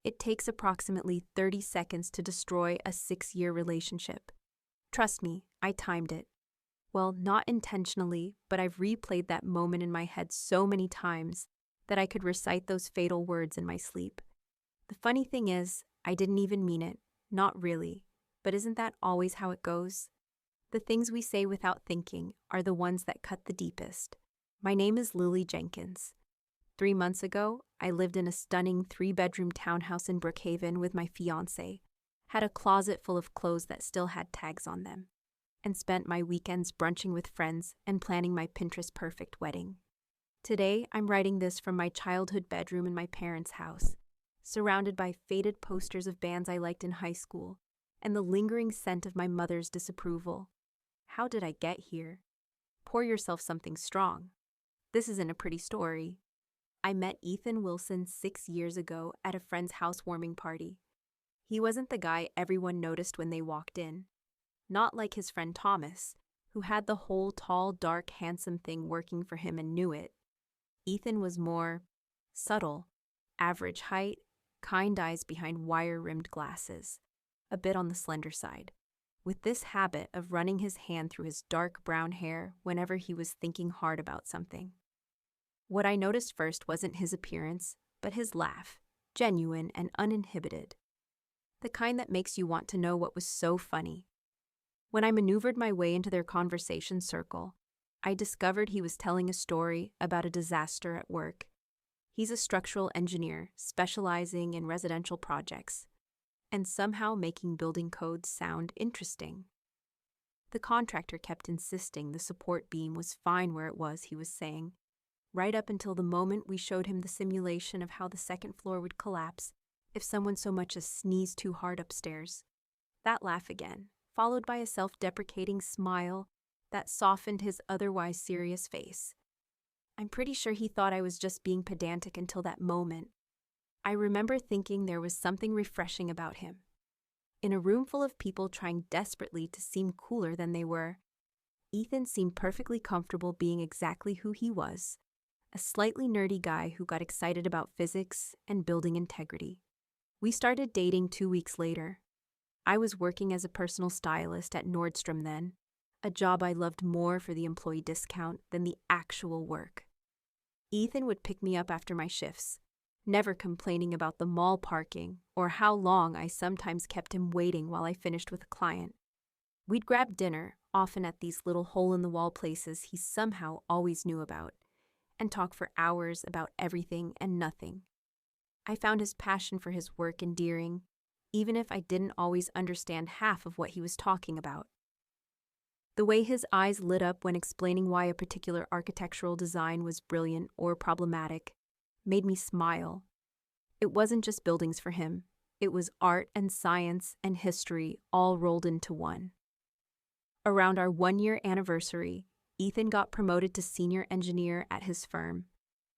It takes approximately 30 seconds to destroy a 6-year relationship. Trust me, I timed it. Well, not intentionally, but I've replayed that moment in my head so many times that I could recite those fatal words in my sleep. The funny thing is, I didn't even mean it. Not really. But isn't that always how it goes? The things we say without thinking are the ones that cut the deepest. My name is Lily Jenkins. 3 months ago, I lived in a stunning 3-bedroom townhouse in Brookhaven with my fiancé, had a closet full of clothes that still had tags on them, and spent my weekends brunching with friends and planning my Pinterest-perfect wedding. Today, I'm writing this from my childhood bedroom in my parents' house, surrounded by faded posters of bands I liked in high school and the lingering scent of my mother's disapproval. How did I get here? Pour yourself something strong. This isn't a pretty story. I met Ethan Wilson 6 years ago at a friend's housewarming party. He wasn't the guy everyone noticed when they walked in. Not like his friend Thomas, who had the whole tall, dark, handsome thing working for him and knew it. Ethan was more subtle, average height, kind eyes behind wire-rimmed glasses, a bit on the slender side, with this habit of running his hand through his dark brown hair whenever he was thinking hard about something. What I noticed first wasn't his appearance, but his laugh, genuine and uninhibited. The kind that makes you want to know what was so funny. When I maneuvered my way into their conversation circle, I discovered he was telling a story about a disaster at work. He's a structural engineer specializing in residential projects, and somehow making building codes sound interesting. The contractor kept insisting the support beam was fine where it was, he was saying, right up until the moment we showed him the simulation of how the second floor would collapse if someone so much as sneezed too hard upstairs. That laugh again, followed by a self-deprecating smile that softened his otherwise serious face. I'm pretty sure he thought I was just being pedantic until that moment. I remember thinking there was something refreshing about him. In a room full of people trying desperately to seem cooler than they were, Ethan seemed perfectly comfortable being exactly who he was, a slightly nerdy guy who got excited about physics and building integrity. We started dating 2 weeks later. I was working as a personal stylist at Nordstrom then, a job I loved more for the employee discount than the actual work. Ethan would pick me up after my shifts, never complaining about the mall parking or how long I sometimes kept him waiting while I finished with a client. We'd grab dinner, often at these little hole-in-the-wall places he somehow always knew about, and talk for hours about everything and nothing. I found his passion for his work endearing, even if I didn't always understand half of what he was talking about. The way his eyes lit up when explaining why a particular architectural design was brilliant or problematic made me smile. It wasn't just buildings for him. It was art and science and history all rolled into one. Around our 1-year anniversary, Ethan got promoted to senior engineer at his firm.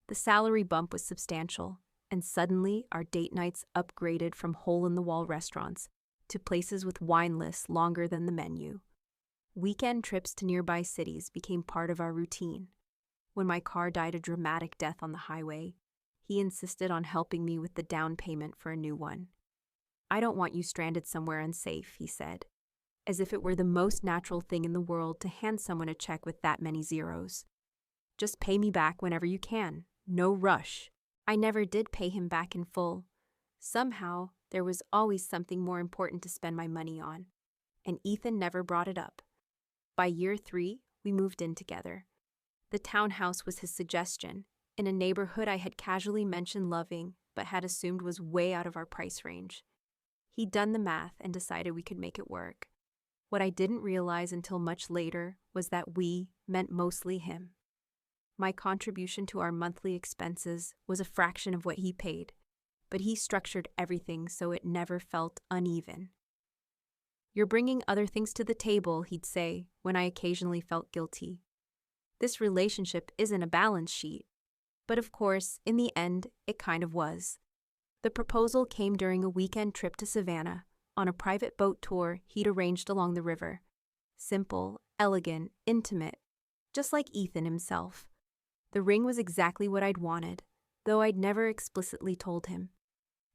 The salary bump was substantial, and suddenly our date nights upgraded from hole-in-the-wall restaurants to places with wine lists longer than the menu. Weekend trips to nearby cities became part of our routine. When my car died a dramatic death on the highway, he insisted on helping me with the down payment for a new one. "I don't want you stranded somewhere unsafe," he said, as if it were the most natural thing in the world to hand someone a check with that many zeros. "Just pay me back whenever you can. No rush." I never did pay him back in full. Somehow, there was always something more important to spend my money on, and Ethan never brought it up. By year 3, we moved in together. The townhouse was his suggestion, in a neighborhood I had casually mentioned loving, but had assumed was way out of our price range. He'd done the math and decided we could make it work. What I didn't realize until much later was that we meant mostly him. My contribution to our monthly expenses was a fraction of what he paid, but he structured everything so it never felt uneven. "You're bringing other things to the table," he'd say, when I occasionally felt guilty. This relationship isn't a balance sheet. But of course, in the end, it kind of was. The proposal came during a weekend trip to Savannah, on a private boat tour he'd arranged along the river. Simple, elegant, intimate, just like Ethan himself. The ring was exactly what I'd wanted, though I'd never explicitly told him.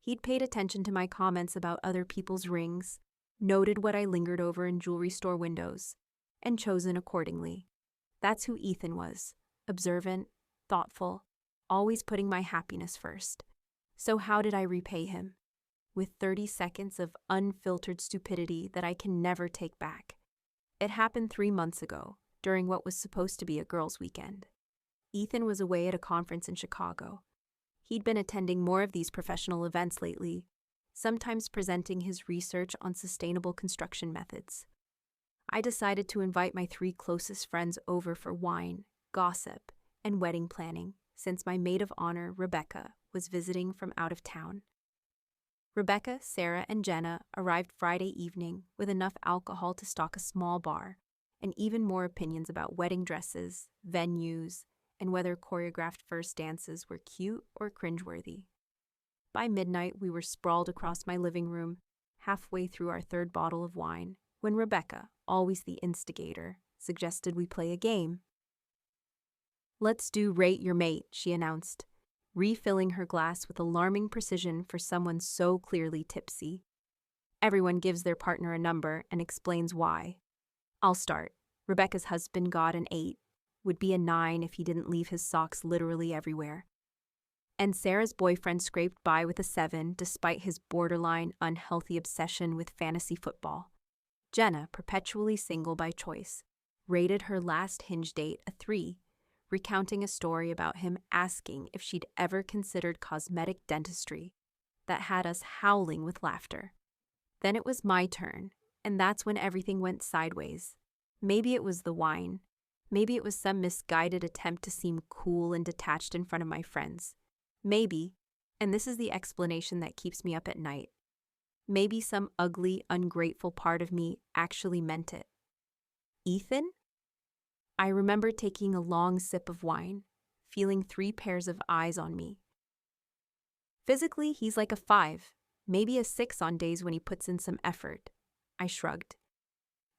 He'd paid attention to my comments about other people's rings, noted what I lingered over in jewelry store windows, and chosen accordingly. That's who Ethan was: observant, thoughtful, always putting my happiness first. So how did I repay him? With 30 seconds of unfiltered stupidity that I can never take back. It happened 3 months ago, during what was supposed to be a girls' weekend. Ethan was away at a conference in Chicago. He'd been attending more of these professional events lately, sometimes presenting his research on sustainable construction methods. I decided to invite my 3 closest friends over for wine, gossip, and wedding planning, since my maid of honor, Rebecca, was visiting from out of town. Rebecca, Sarah, and Jenna arrived Friday evening with enough alcohol to stock a small bar, and even more opinions about wedding dresses, venues, and whether choreographed first dances were cute or cringeworthy. By midnight, we were sprawled across my living room, halfway through our 3rd bottle of wine, when Rebecca, always the instigator, suggested we play a game. "Let's do Rate Your Mate," she announced, refilling her glass with alarming precision for someone so clearly tipsy. Everyone gives their partner a number and explains why. I'll start. Rebecca's husband got an 8, would be a 9 if he didn't leave his socks literally everywhere. And Sarah's boyfriend scraped by with a 7 despite his borderline unhealthy obsession with fantasy football. Jenna, perpetually single by choice, rated her last Hinge date a 3, recounting a story about him asking if she'd ever considered cosmetic dentistry that had us howling with laughter. Then it was my turn, and that's when everything went sideways. Maybe it was the wine. Maybe it was some misguided attempt to seem cool and detached in front of my friends. Maybe, and this is the explanation that keeps me up at night, maybe some ugly, ungrateful part of me actually meant it. Ethan? I remember taking a long sip of wine, feeling 3 pairs of eyes on me. Physically, he's like a 5, maybe a 6 on days when he puts in some effort. I shrugged,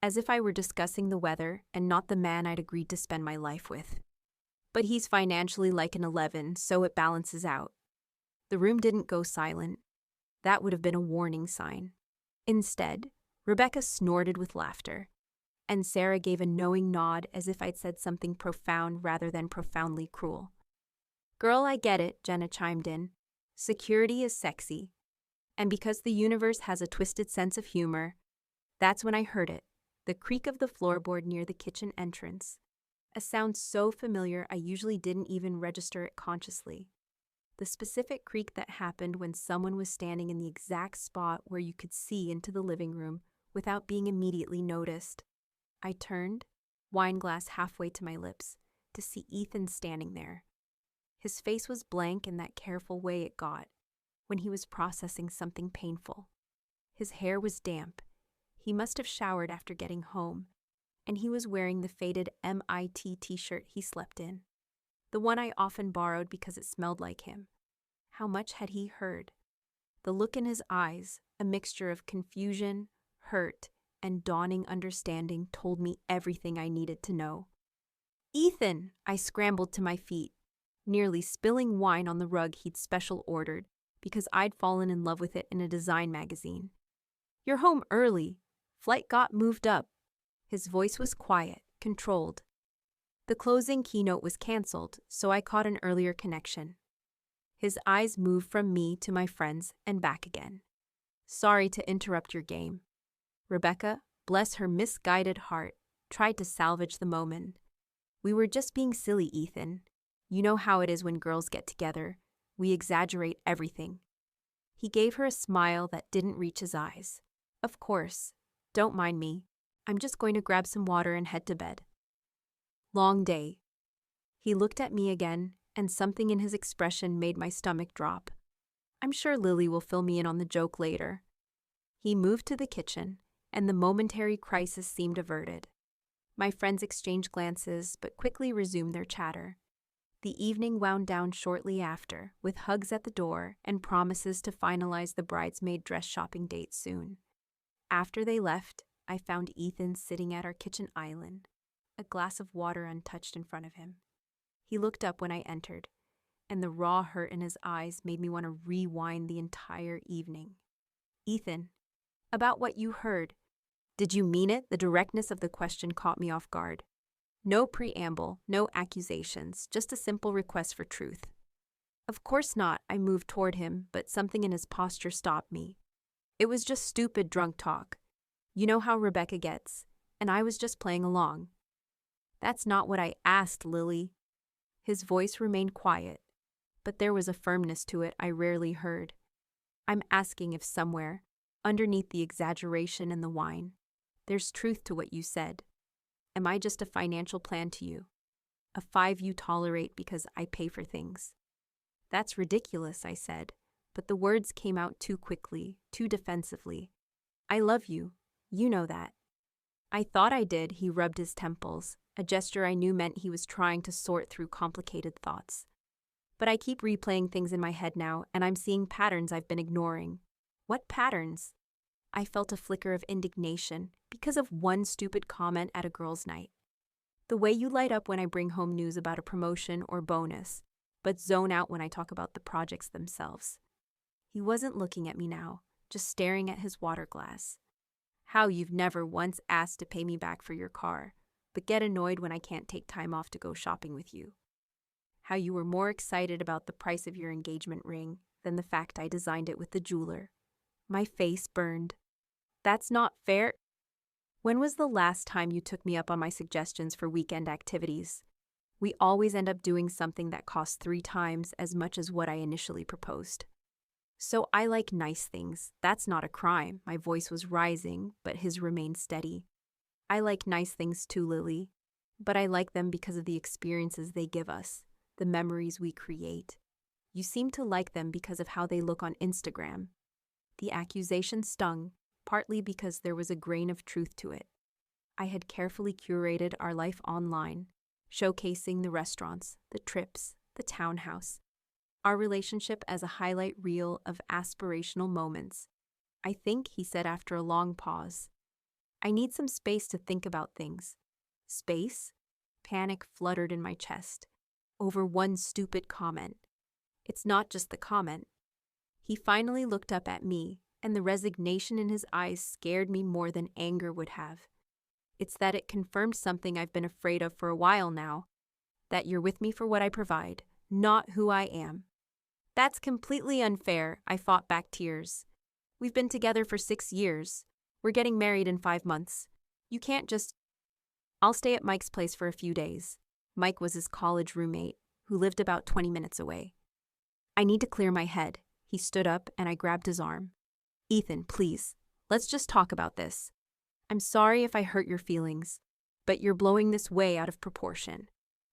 as if I were discussing the weather and not the man I'd agreed to spend my life with. But he's financially like an 11, so it balances out. The room didn't go silent. That would have been a warning sign. Instead, Rebecca snorted with laughter, and Sarah gave a knowing nod as if I'd said something profound rather than profoundly cruel. "Girl, I get it," Jenna chimed in. "Security is sexy. And because the universe has a twisted sense of humor, that's when I heard it, the creak of the floorboard near the kitchen entrance. A sound so familiar I usually didn't even register it consciously. The specific creak that happened when someone was standing in the exact spot where you could see into the living room without being immediately noticed. I turned, wine glass halfway to my lips, to see Ethan standing there. His face was blank in that careful way it got when he was processing something painful. His hair was damp. He must have showered after getting home, and he was wearing the faded MIT t-shirt he slept in, the one I often borrowed because it smelled like him. How much had he heard? The look in his eyes, a mixture of confusion, hurt, and dawning understanding, told me everything I needed to know. "Ethan!" I scrambled to my feet, nearly spilling wine on the rug he'd special ordered because I'd fallen in love with it in a design magazine. "You're home early. Flight got moved up." His voice was quiet, controlled. The closing keynote was canceled, so I caught an earlier connection. His eyes moved from me to my friends and back again. "Sorry to interrupt your game." Rebecca, bless her misguided heart, tried to salvage the moment. "We were just being silly, Ethan. You know how it is when girls get together. We exaggerate everything." He gave her a smile that didn't reach his eyes. "Of course. Don't mind me. I'm just going to grab some water and head to bed." Long day. He looked at me again, and something in his expression made my stomach drop. I'm sure Lily will fill me in on the joke later. He moved to the kitchen, and the momentary crisis seemed averted. My friends exchanged glances, but quickly resumed their chatter. The evening wound down shortly after, with hugs at the door and promises to finalize the bridesmaid dress shopping date soon. After they left, I found Ethan sitting at our kitchen island, a glass of water untouched in front of him. He looked up when I entered, and the raw hurt in his eyes made me want to rewind the entire evening. "Ethan, about what you heard. Did you mean it?" The directness of the question caught me off guard. No preamble, no accusations, just a simple request for truth. "Of course not." I moved toward him, but something in his posture stopped me. "It was just stupid drunk talk. You know how Rebecca gets, and I was just playing along." "That's not what I asked, Lily." His voice remained quiet, but there was a firmness to it I rarely heard. "I'm asking if somewhere, underneath the exaggeration and the whine, there's truth to what you said. Am I just a financial plan to you? A 5 you tolerate because I pay for things?" "That's ridiculous," I said, but the words came out too quickly, too defensively. "I love you. You know that." "I thought I did." He rubbed his temples, a gesture I knew meant he was trying to sort through complicated thoughts. "But I keep replaying things in my head now, and I'm seeing patterns I've been ignoring." "What patterns?" I felt a flicker of indignation because of one stupid comment at a girls' night. "The way you light up when I bring home news about a promotion or bonus, but zone out when I talk about the projects themselves." He wasn't looking at me now, just staring at his water glass. "How you've never once asked to pay me back for your car, but get annoyed when I can't take time off to go shopping with you. How you were more excited about the price of your engagement ring than the fact I designed it with the jeweler." My face burned. "That's not fair." "When was the last time you took me up on my suggestions for weekend activities? We always end up doing something that costs 3 times as much as what I initially proposed." "So I like nice things. That's not a crime." My voice was rising, but his remained steady. "I like nice things too, Lily. But I like them because of the experiences they give us, the memories we create. You seem to like them because of how they look on Instagram." The accusation stung, partly because there was a grain of truth to it. I had carefully curated our life online, showcasing the restaurants, the trips, the townhouse, our relationship as a highlight reel of aspirational moments. "I think," he said after a long pause, "I need some space to think about things." "Space?" Panic fluttered in my chest. Over one stupid comment. "It's not just the comment." He finally looked up at me, and the resignation in his eyes scared me more than anger would have. "It's that it confirmed something I've been afraid of for a while now, that you're with me for what I provide, not who I am." "That's completely unfair." I fought back tears. "We've been together for 6 years. We're getting married in 5 months. You can't just—" "I'll stay at Mike's place for a few days." Mike was his college roommate, who lived about 20 minutes away. "I need to clear my head." He stood up and I grabbed his arm. "Ethan, please, let's just talk about this. I'm sorry if I hurt your feelings, but you're blowing this way out of proportion."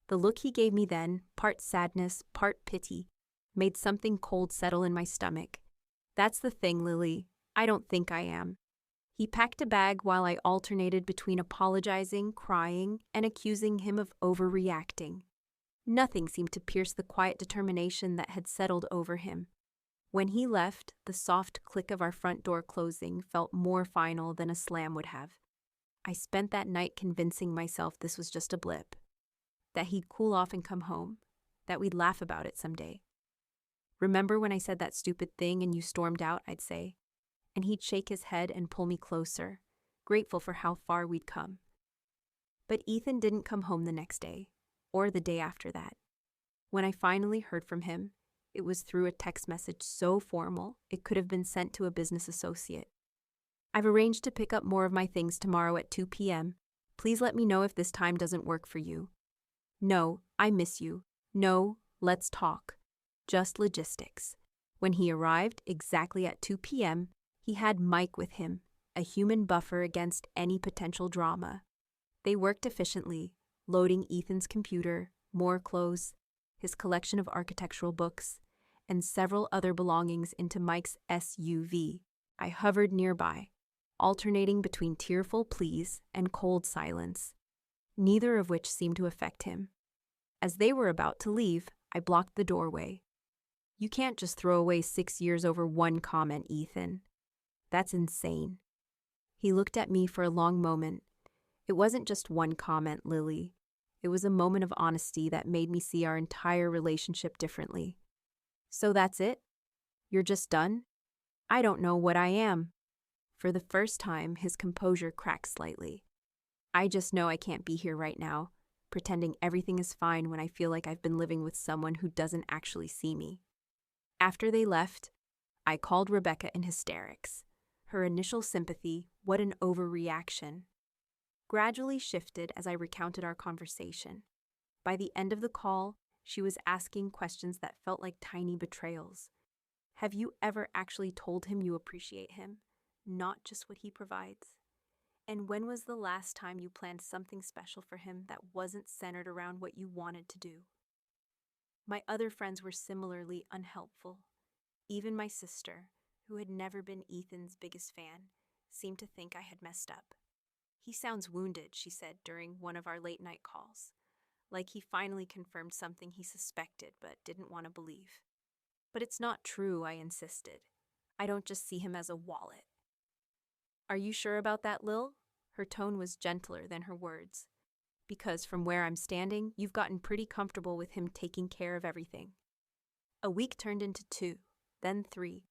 The look he gave me then, part sadness, part pity, made something cold settle in my stomach. "That's the thing, Lily. I don't think I am." He packed a bag while I alternated between apologizing, crying, and accusing him of overreacting. Nothing seemed to pierce the quiet determination that had settled over him. When he left, the soft click of our front door closing felt more final than a slam would have. I spent that night convincing myself this was just a blip, that he'd cool off and come home, that we'd laugh about it someday. "Remember when I said that stupid thing and you stormed out?" I'd say. And he'd shake his head and pull me closer, grateful for how far we'd come. But Ethan didn't come home the next day, or the day after that. When I finally heard from him, it was through a text message so formal it could have been sent to a business associate. "I've arranged to pick up more of my things tomorrow at 2 p.m. Please let me know if this time doesn't work for you. No, I miss you. No, let's talk. Just logistics." When he arrived, exactly at 2 p.m., he had Mike with him, a human buffer against any potential drama. They worked efficiently, loading Ethan's computer, more clothes, his collection of architectural books, and several other belongings into Mike's SUV. I hovered nearby, alternating between tearful pleas and cold silence, neither of which seemed to affect him. As they were about to leave, I blocked the doorway. "You can't just throw away 6 years over one comment, Ethan. That's insane." He looked at me for a long moment. "It wasn't just one comment, Lily. It was a moment of honesty that made me see our entire relationship differently. So that's it? You're just done? I don't know what I am. For the first time, his composure cracked slightly. I just know I can't be here right now, pretending everything is fine when I feel like I've been living with someone who doesn't actually see me. After they left, I called Rebecca in hysterics. Her initial sympathy, what an overreaction, gradually shifted as I recounted our conversation. By the end of the call, she was asking questions that felt like tiny betrayals. Have you ever actually told him you appreciate him, not just what he provides? And when was the last time you planned something special for him that wasn't centered around what you wanted to do? My other friends were similarly unhelpful. Even my sister, who had never been Ethan's biggest fan, seemed to think I had messed up. He sounds wounded, she said during one of our late-night calls, like he finally confirmed something he suspected but didn't want to believe. But it's not true, I insisted. I don't just see him as a wallet. Are you sure about that, Lil? Her tone was gentler than her words. Because from where I'm standing, you've gotten pretty comfortable with him taking care of everything. A week turned into 2, then 3.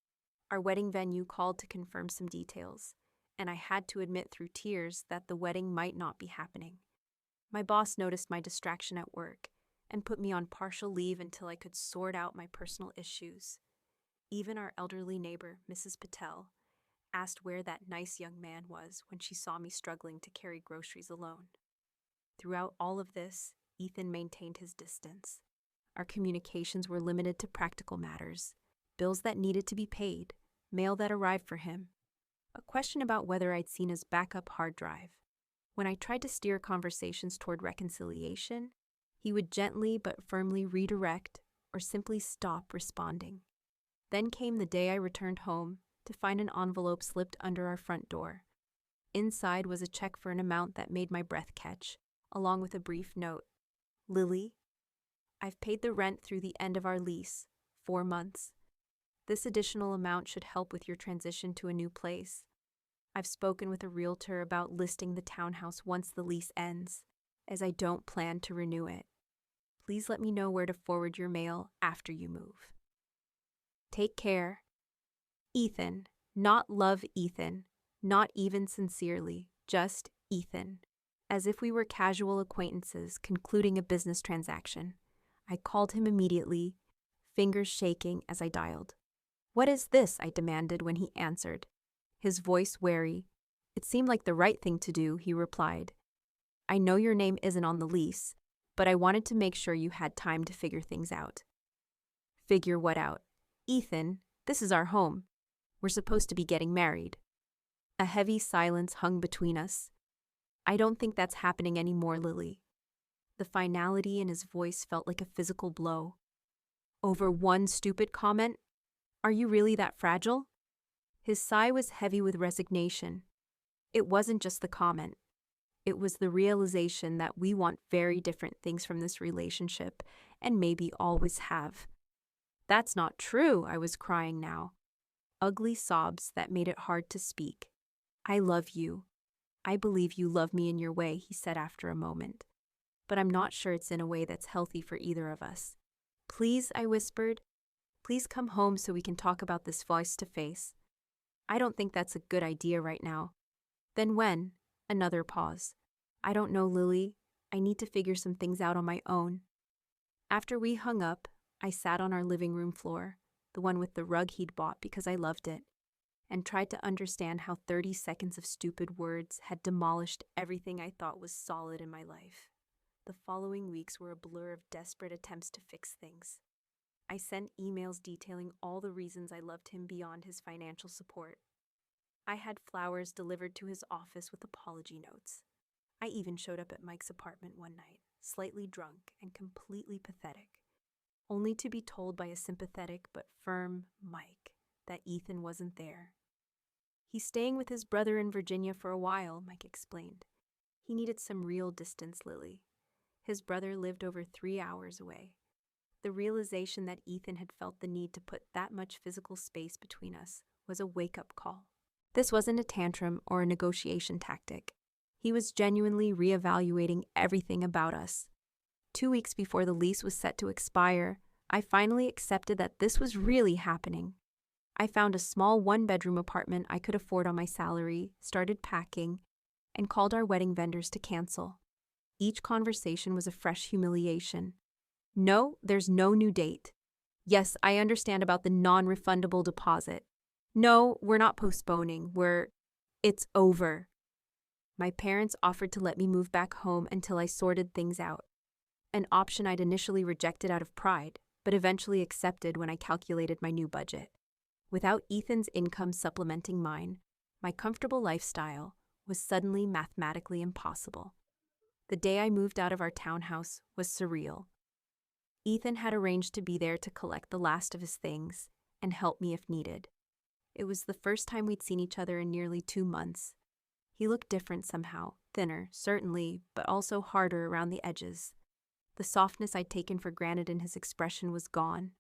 Our wedding venue called to confirm some details, and I had to admit through tears that the wedding might not be happening. My boss noticed my distraction at work and put me on partial leave until I could sort out my personal issues. Even our elderly neighbor, Mrs. Patel, asked where that nice young man was when she saw me struggling to carry groceries alone. Throughout all of this, Ethan maintained his distance. Our communications were limited to practical matters, bills that needed to be paid, mail that arrived for him, a question about whether I'd seen his backup hard drive. When I tried to steer conversations toward reconciliation, he would gently but firmly redirect or simply stop responding. Then came the day I returned home to find an envelope slipped under our front door. Inside was a check for an amount that made my breath catch, along with a brief note. Lily, I've paid the rent through the end of our lease, 4 months. This additional amount should help with your transition to a new place. I've spoken with a realtor about listing the townhouse once the lease ends, as I don't plan to renew it. Please let me know where to forward your mail after you move. Take care. Ethan, not love Ethan, not even sincerely, just Ethan. As if we were casual acquaintances concluding a business transaction. I called him immediately, fingers shaking as I dialed. What is this? I demanded when he answered. His voice wary. It seemed like the right thing to do, he replied. I know your name isn't on the lease, but I wanted to make sure you had time to figure things out. Figure what out? Ethan, this is our home. We're supposed to be getting married. A heavy silence hung between us. I don't think that's happening anymore, Lily. The finality in his voice felt like a physical blow. Over one stupid comment? Are you really that fragile? His sigh was heavy with resignation. It wasn't just the comment. It was the realization that we want very different things from this relationship, and maybe always have. That's not true, I was crying now. Ugly sobs that made it hard to speak. I love you. I believe you love me in your way, he said after a moment. But I'm not sure it's in a way that's healthy for either of us. Please, I whispered. Please come home so we can talk about this face to face. I don't think that's a good idea right now. Then when? Another pause. I don't know, Lily. I need to figure some things out on my own. After we hung up, I sat on our living room floor, the one with the rug he'd bought because I loved it, and tried to understand how 30 seconds of stupid words had demolished everything I thought was solid in my life. The following weeks were a blur of desperate attempts to fix things. I sent emails detailing all the reasons I loved him beyond his financial support. I had flowers delivered to his office with apology notes. I even showed up at Mike's apartment one night, slightly drunk and completely pathetic, only to be told by a sympathetic but firm Mike that Ethan wasn't there. He's staying with his brother in Virginia for a while, Mike explained. He needed some real distance, Lily. His brother lived over 3 hours away. The realization that Ethan had felt the need to put that much physical space between us was a wake-up call. This wasn't a tantrum or a negotiation tactic. He was genuinely reevaluating everything about us. 2 weeks before the lease was set to expire, I finally accepted that this was really happening. I found a small one-bedroom apartment I could afford on my salary, started packing, and called our wedding vendors to cancel. Each conversation was a fresh humiliation. No, there's no new date. Yes, I understand about the non-refundable deposit. No, we're not postponing. It's over. My parents offered to let me move back home until I sorted things out, an option I'd initially rejected out of pride, but eventually accepted when I calculated my new budget. Without Ethan's income supplementing mine, my comfortable lifestyle was suddenly mathematically impossible. The day I moved out of our townhouse was surreal. Ethan had arranged to be there to collect the last of his things and help me if needed. It was the first time we'd seen each other in nearly 2 months. He looked different somehow, thinner, certainly, but also harder around the edges. The softness I'd taken for granted in his expression was gone,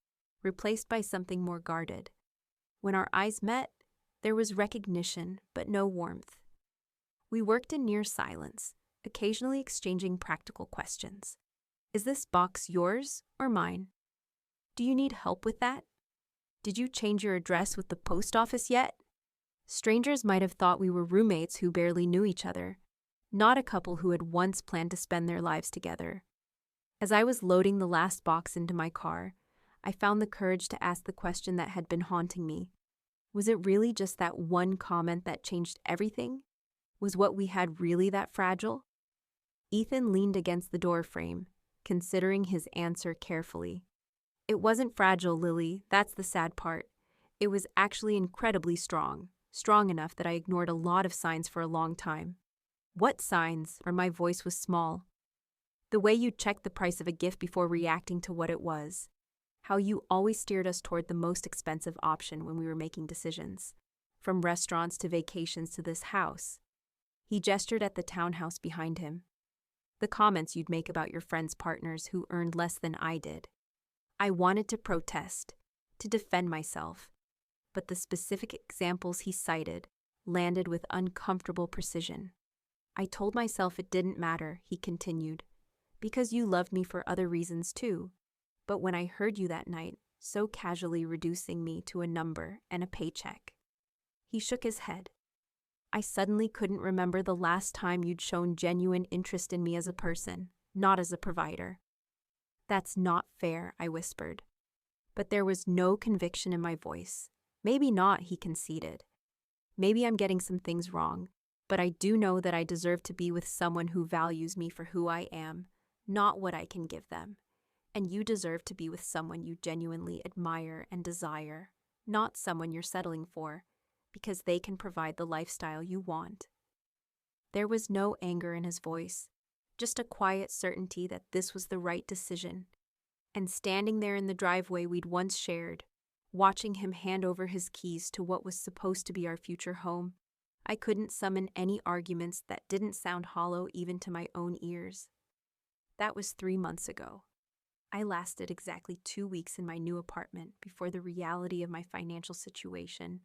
replaced by something more guarded. When our eyes met, there was recognition, but no warmth. We worked in near silence, occasionally exchanging practical questions. Is this box yours or mine? Do you need help with that? Did you change your address with the post office yet? Strangers might have thought we were roommates who barely knew each other, not a couple who had once planned to spend their lives together. As I was loading the last box into my car, I found the courage to ask the question that had been haunting me. Was it really just that one comment that changed everything? Was what we had really that fragile? Ethan leaned against the doorframe, considering his answer carefully. It wasn't fragile, Lily, that's the sad part. It was actually incredibly strong enough that I ignored a lot of signs for a long time. What signs? Or my voice was small. The way you checked the price of a gift before reacting to what it was. How you always steered us toward the most expensive option when we were making decisions. From restaurants to vacations to this house. He gestured at the townhouse behind him. The comments you'd make about your friends' partners who earned less than I did. I wanted to protest, to defend myself, but the specific examples he cited landed with uncomfortable precision. I told myself it didn't matter, he continued, because you loved me for other reasons too. But when I heard you that night, so casually reducing me to a number and a paycheck, he shook his head. I suddenly couldn't remember the last time you'd shown genuine interest in me as a person, not as a provider. That's not fair, I whispered. But there was no conviction in my voice. Maybe not, he conceded. Maybe I'm getting some things wrong, but I do know that I deserve to be with someone who values me for who I am, not what I can give them. And you deserve to be with someone you genuinely admire and desire, not someone you're settling for, because they can provide the lifestyle you want. There was no anger in his voice, just a quiet certainty that this was the right decision. And standing there in the driveway we'd once shared, watching him hand over his keys to what was supposed to be our future home, I couldn't summon any arguments that didn't sound hollow even to my own ears. That was 3 months ago. I lasted exactly 2 weeks in my new apartment before the reality of my financial situation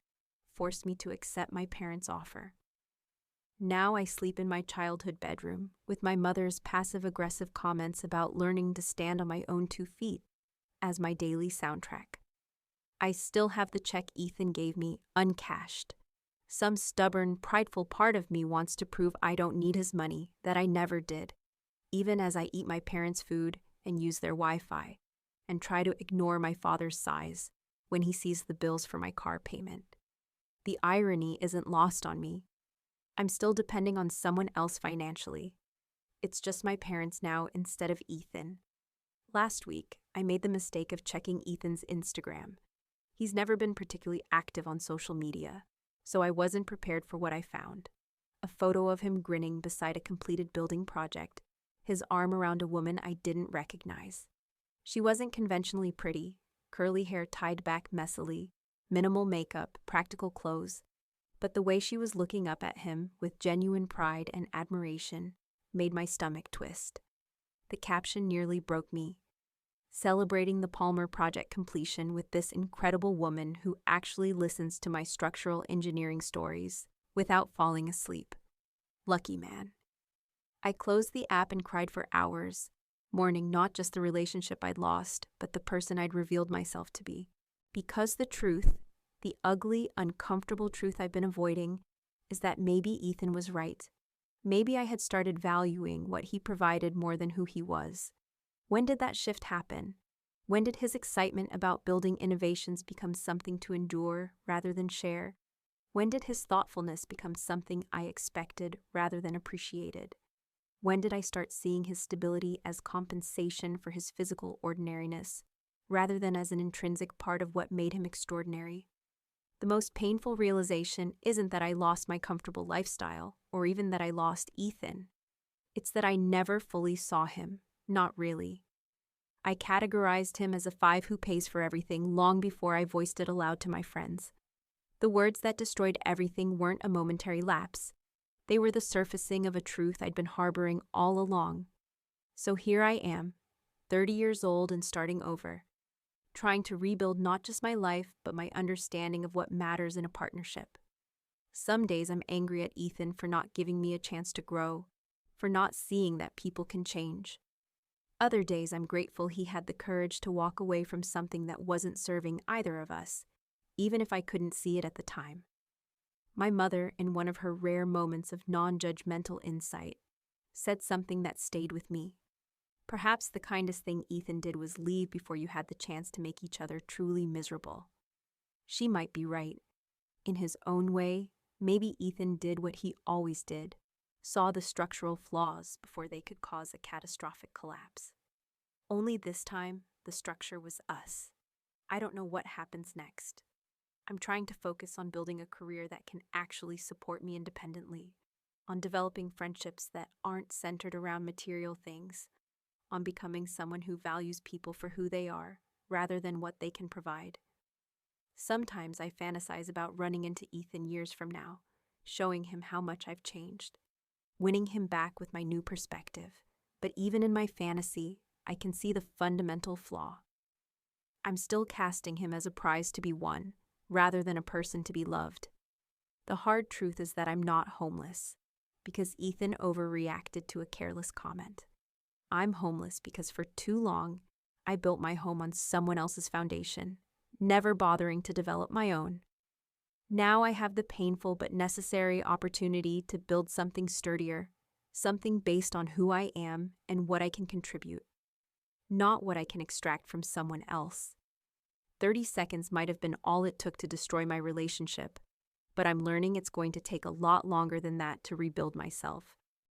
forced me to accept my parents' offer. Now I sleep in my childhood bedroom with my mother's passive-aggressive comments about learning to stand on my own 2 feet as my daily soundtrack. I still have the check Ethan gave me uncashed. Some stubborn, prideful part of me wants to prove I don't need his money, that I never did, even as I eat my parents' food and use their Wi-Fi, and try to ignore my father's sighs when he sees the bills for my car payment. The irony isn't lost on me. I'm still depending on someone else financially. It's just my parents now instead of Ethan. Last week, I made the mistake of checking Ethan's Instagram. He's never been particularly active on social media, so I wasn't prepared for what I found. A photo of him grinning beside a completed building project, his arm around a woman I didn't recognize. She wasn't conventionally pretty, curly hair tied back messily, minimal makeup, practical clothes, but the way she was looking up at him with genuine pride and admiration made my stomach twist. The caption nearly broke me. Celebrating the Palmer project completion with this incredible woman who actually listens to my structural engineering stories without falling asleep. Lucky man. I closed the app and cried for hours, mourning not just the relationship I'd lost, but the person I'd revealed myself to be. Because the truth, the ugly, uncomfortable truth I've been avoiding, is that maybe Ethan was right. Maybe I had started valuing what he provided more than who he was. When did that shift happen? When did his excitement about building innovations become something to endure rather than share? When did his thoughtfulness become something I expected rather than appreciated? When did I start seeing his stability as compensation for his physical ordinariness, rather than as an intrinsic part of what made him extraordinary? The most painful realization isn't that I lost my comfortable lifestyle, or even that I lost Ethan. It's that I never fully saw him, not really. I categorized him as a 5 who pays for everything long before I voiced it aloud to my friends. The words that destroyed everything weren't a momentary lapse. They were the surfacing of a truth I'd been harboring all along. So here I am, 30 years old and starting over, trying to rebuild not just my life, but my understanding of what matters in a partnership. Some days I'm angry at Ethan for not giving me a chance to grow, for not seeing that people can change. Other days I'm grateful he had the courage to walk away from something that wasn't serving either of us, even if I couldn't see it at the time. My mother, in one of her rare moments of non-judgmental insight, said something that stayed with me. Perhaps the kindest thing Ethan did was leave before you had the chance to make each other truly miserable. She might be right. In his own way, maybe Ethan did what he always did, saw the structural flaws before they could cause a catastrophic collapse. Only this time, the structure was us. I don't know what happens next. I'm trying to focus on building a career that can actually support me independently, on developing friendships that aren't centered around material things, on becoming someone who values people for who they are, rather than what they can provide. Sometimes I fantasize about running into Ethan years from now, showing him how much I've changed, winning him back with my new perspective. But even in my fantasy, I can see the fundamental flaw. I'm still casting him as a prize to be won, rather than a person to be loved. The hard truth is that I'm not homeless, because Ethan overreacted to a careless comment. I'm homeless because for too long, I built my home on someone else's foundation, never bothering to develop my own. Now I have the painful but necessary opportunity to build something sturdier, something based on who I am and what I can contribute, not what I can extract from someone else. 30 seconds might have been all it took to destroy my relationship, but I'm learning it's going to take a lot longer than that to rebuild myself.